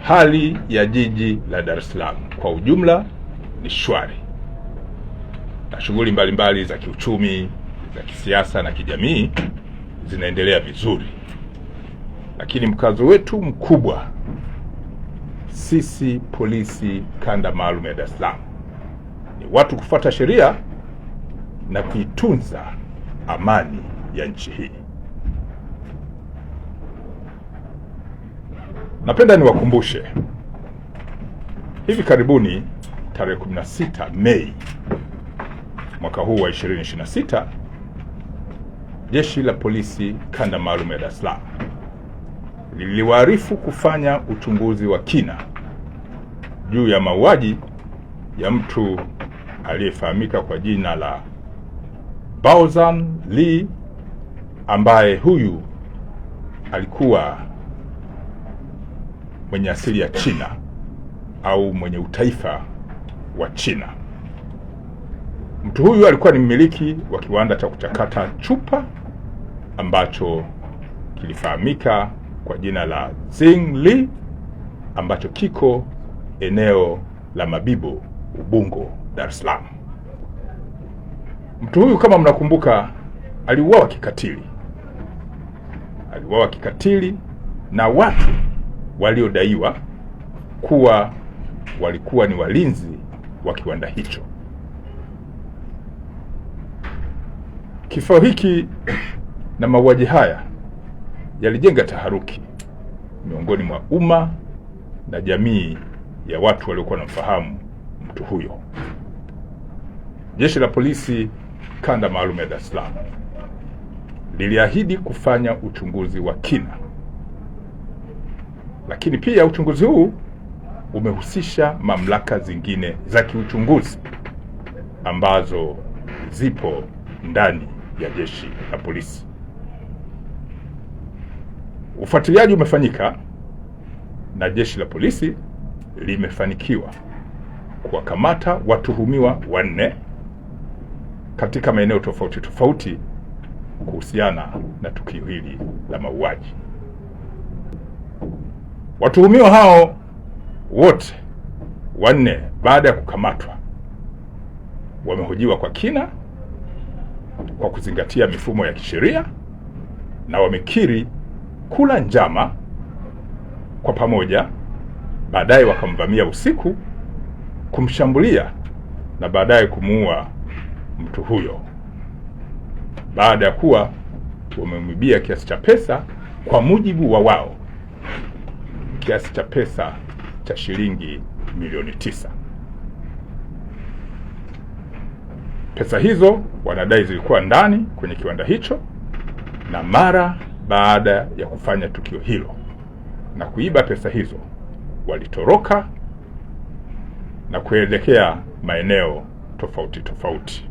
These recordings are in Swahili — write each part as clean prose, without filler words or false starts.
hali ya jiji la Dar es Salaam kwa ujumla ni shwari, na shughuli mbalimbali za kiuchumi, za kisiasa na kijamii zinaendelea vizuri. Lakini mkazo wetu mkubwa sisi polisi kanda maalum ya Dar es Salaam ni watu kufuata sheria na kuitunza amani ya nchi hii. Napenda niwakumbushe, hivi karibuni tarehe 16 Mei mwaka huu wa 2026, Jeshi la Polisi kanda maalum ya Dar es Salaam liliwaarifu kufanya uchunguzi wa kina juu ya mauaji ya mtu aliyefahamika kwa jina la Baozan Lee, ambaye huyu alikuwa mwenye asili ya China au mwenye utaifa wa China. Mtu huyu alikuwa ni mmiliki wa kiwanda cha kuchakata chupa ambacho kilifahamika kwa jina la Zingli, ambacho kiko eneo la Mabibo, Ubungo, Dar es Salaam. Mtu huyu, kama mnakumbuka, aliuawa kikatili. Aliuawa kikatili na watu waliodaiwa kuwa walikuwa ni walinzi wa kiwanda hicho. Kifo hiki na mauaji haya yalijenga taharuki miongoni mwa umma na jamii ya watu waliokuwa wanamfahamu mtu huyo. Jeshi la Polisi kanda maalum ya Dar es Salaam liliahidi kufanya uchunguzi wa kina, lakini pia uchunguzi huu umehusisha mamlaka zingine za kiuchunguzi ambazo zipo ndani ya Jeshi la Polisi. Ufuatiliaji umefanyika na Jeshi la Polisi limefanikiwa kuwakamata watuhumiwa 4 katika maeneo tofauti tofauti kuhusiana na tukio hili la mauaji. Watuhumiwa hao wote 4, baada ya kukamatwa, wamehojiwa kwa kina kwa kuzingatia mifumo ya kisheria na wamekiri kula njama kwa pamoja. Baadaye wakamvamia usiku, kumshambulia na baadaye kumuua mtu huyo, baada ya kuwa wamemwibia kiasi cha pesa, kwa mujibu wa wao, kiasi cha pesa cha shilingi milioni 9. Pesa hizo wanadai zilikuwa ndani kwenye kiwanda hicho, na mara baada ya kufanya tukio hilo na kuiba pesa hizo, walitoroka na kuelekea maeneo tofauti tofauti.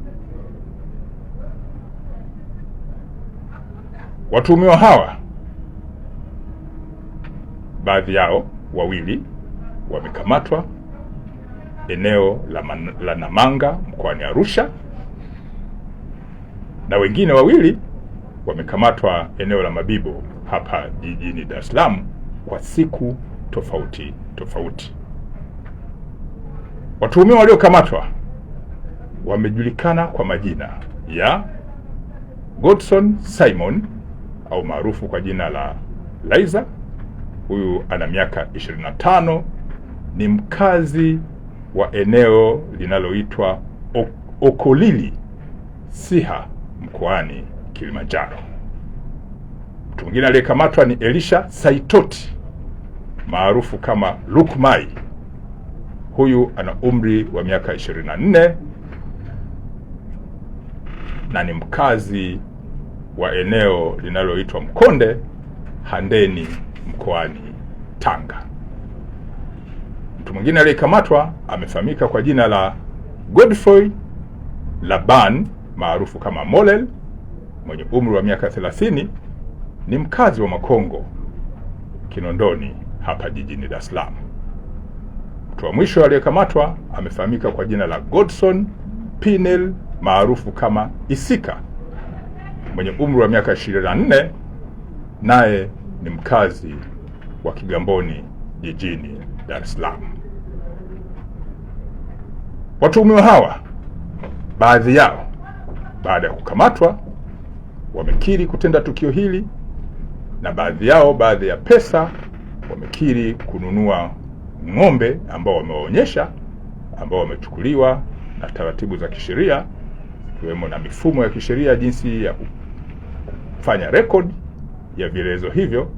Watuhumiwa hawa, baadhi yao 2 wamekamatwa eneo la Namanga mkoani Arusha, na wengine 2 wamekamatwa eneo la Mabibo hapa jijini Dar es Salaam kwa siku tofauti tofauti. Watuhumiwa waliokamatwa wamejulikana kwa majina ya Godson Simon au maarufu kwa jina la Laizer. Huyu ana miaka 25, ni mkazi wa eneo linaloitwa Okolili, Siha, mkoani Kilimanjaro. Mtu mwingine aliyekamatwa ni Elisha Saitoti maarufu kama Lukmai. Huyu ana umri wa miaka 24 na ni mkazi wa eneo linaloitwa Mkonde, Handeni, mkoani Tanga. Mtu mwingine aliyekamatwa amefahamika kwa jina la Godfrey Laban maarufu kama Molel, mwenye umri wa miaka 30, ni mkazi wa Makongo, Kinondoni, hapa jijini Dar es Salaam. Mtu wa mwisho aliyekamatwa amefahamika kwa jina la Godson Pinel maarufu kama Isika, mwenye umri wa miaka 24, naye ni mkazi wa Kigamboni, jijini Dar es Salaam. Watuhumiwa hawa, baadhi yao baada ya kukamatwa wamekiri kutenda tukio hili, na baadhi ya pesa wamekiri kununua ng'ombe ambao wamewaonyesha, ambao wamechukuliwa na taratibu za kisheria, ikiwemo na mifumo ya kisheria jinsi ya kufanya record ya vielezo hivyo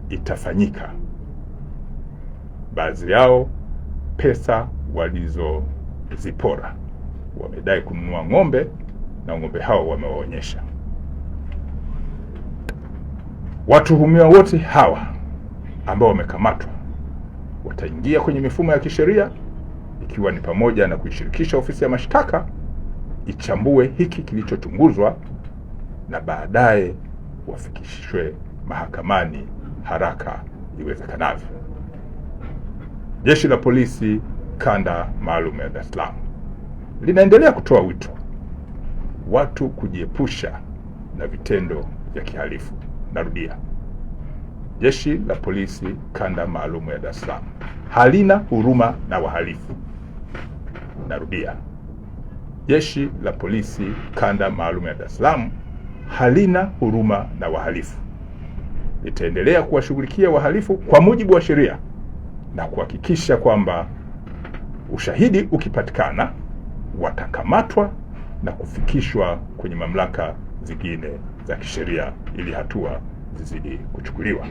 itafanyika. Baadhi yao pesa walizozipora wamedai kununua ng'ombe, na ng'ombe hao wamewaonyesha. Watuhumiwa wote hawa ambao wamekamatwa wataingia kwenye mifumo ya kisheria, ikiwa ni pamoja na kuishirikisha ofisi ya mashtaka ichambue hiki kilichochunguzwa, na baadaye wafikishwe mahakamani haraka iwezekanavyo. Jeshi la Polisi Kanda Maalum ya Dar es Salaam linaendelea kutoa wito watu kujiepusha na vitendo vya kihalifu. Narudia, Jeshi la Polisi Kanda Maalum ya Dar es Salaam halina huruma na wahalifu. Narudia, Jeshi la Polisi Kanda Maalum ya Dar es Salaam halina huruma na wahalifu. Litaendelea kuwashughulikia wahalifu kwa mujibu wa sheria na kuhakikisha kwamba ushahidi ukipatikana watakamatwa na kufikishwa kwenye mamlaka zingine za kisheria ili hatua zizidi kuchukuliwa.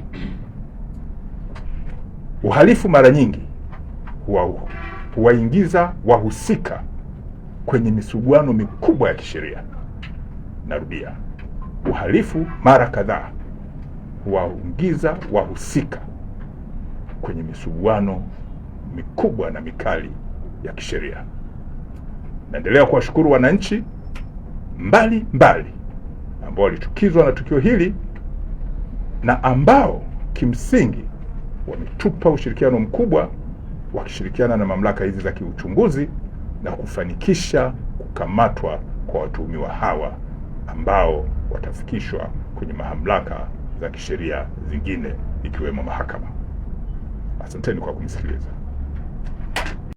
Uhalifu mara nyingi huwaingiza wahusika kwenye misuguano mikubwa ya kisheria. Narudia, uhalifu mara kadhaa huwaingiza wahusika kwenye misuguano mikubwa na mikali ya kisheria. Naendelea kuwashukuru wananchi mbali ambao walichukizwa na tukio hili na ambao kimsingi wametupa ushirikiano mkubwa, wakishirikiana na mamlaka hizi za kiuchunguzi na kufanikisha kukamatwa kwa watuhumiwa hawa ambao watafikishwa kwenye mamlaka za kisheria zingine ikiwemo mahakama. Asanteni kwa kunisikiliza.